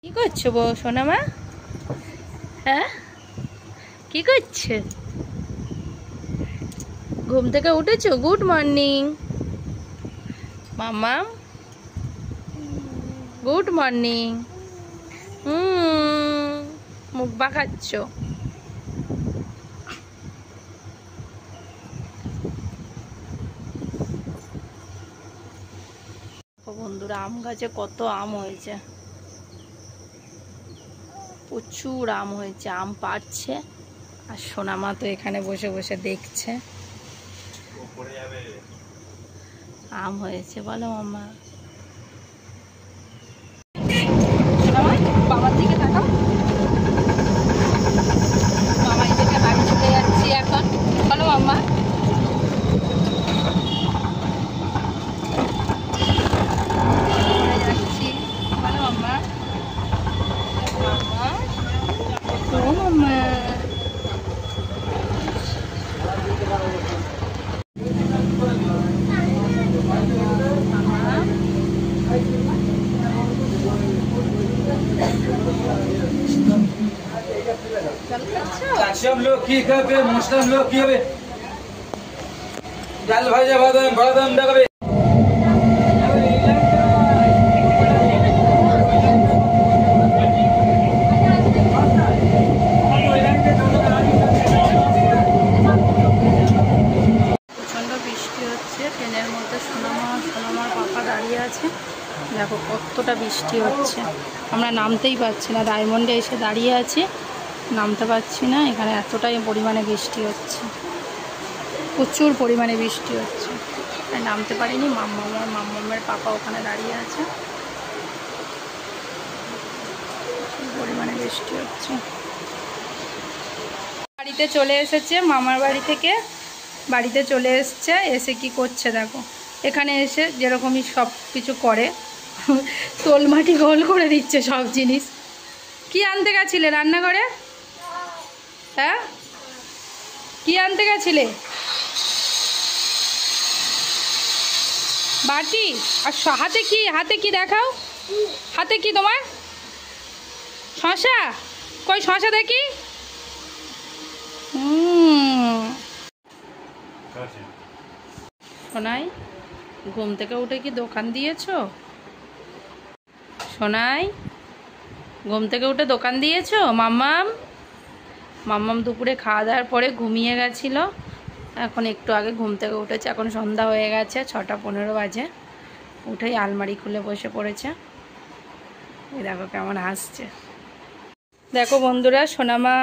কি করছো বউ সোনামা? হ্যাঁ, কি করছে? ঘুম থেকে উঠেছো? গুড মর্নিং মাম্মা, গুড মর্নিং। মুখ বাঁকাচ্ছ। বন্ধুরা, আম গাছে কত আম হয়েছে, প্রচুর আম হয়েছে। আম পাড়ছে আর সোনামা তো এখানে বসে বসে দেখছে। আম হয়েছে বলো মাম্মা। সোনামা বাবার দিকে তাকাও। মামা এদিকে বাড়ি চলে যাচ্ছি এখন, বলো মাম্মা। যাচ্ছি বলো মাম্মা। মাম্মা ও মাম্মা। लोग की खाबे, मुस्लिम लोग की হবে ডাল ভাজা বাদাম বাদাম ডাকবে। প্রচন্ড বৃষ্টি হচ্ছে, ট্রেনের মধ্যে সোনামার পাপা দাঁড়িয়ে আছে। দেখো কতটা বৃষ্টি হচ্ছে, আমরা নামতেই পারছি না। ডায়মন্ডে এসে দাঁড়িয়ে আছি, নামতে পারছি না। এখানে এতটাই পরিমাণে বৃষ্টি হচ্ছে, প্রচুর পরিমাণে বৃষ্টি হচ্ছে, তাই নামতে পারিনি। মাম্মামের পাপা ওখানে দাঁড়িয়ে আছে। পরিমাণে বৃষ্টি হচ্ছে। বাড়িতে চলে এসেছে, মামার বাড়ি থেকে বাড়িতে চলে এসছে। এসে কি করছে দেখো, এখানে এসে যেরকমই সব কিছু করে, তোলমাটি গোল করে দিচ্ছে সব জিনিস। কি আনতে গেছিলে রান্নাঘরে? হ্যাঁ, কি আনতে গেছিলে? বাটি আর হাতে কি? হাতে কি দেখাও, হাতে কি তোমার? শশা? কই শশা দেখি। সোনাই ঘুম থেকে উঠে কি দোকান দিয়েছো? সোনাই ঘুম থেকে উঠে দোকান দিয়েছো? মাম্মাম দুপুরে খাওয়া দাওয়ার পরে ঘুমিয়ে গেছিলো, এখন একটু আগে ঘুম থেকে উঠেছে। এখন সন্ধ্যা হয়ে গেছে, 6:15 বাজে। উঠেই আলমারি খুলে বসে পড়েছে। এই দেখো কেমন হাসছে। দেখো বন্ধুরা, সোনামা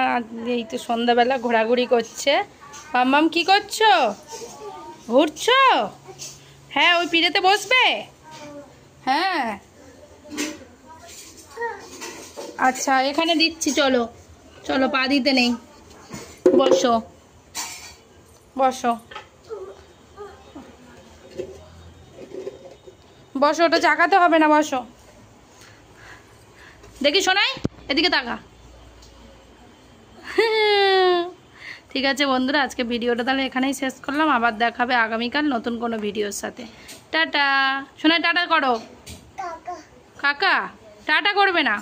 এই তো সন্ধ্যাবেলা ঘোরাঘুরি করছে। মাম্মাম কি করছো? ঘুরছো? হ্যাঁ, ওই পিড়েতে বসবে। হ্যাঁ আচ্ছা, এখানে দিচ্ছি, চলো চলো, পা দিতে নেই। বসো বসো বসো, ওটা চাকাতে হবে না, বসো। দেখি শোনাই, এদিকে তাকা। ঠিক আছে বন্ধুরা, আজকে ভিডিওটা তাহলে এখানেই শেষ করলাম। আবার দেখাবে আগামীকাল নতুন কোনো ভিডিওর সাথে। টাটা। শোনাই টাটা করো। কাকা টাটা করবে না?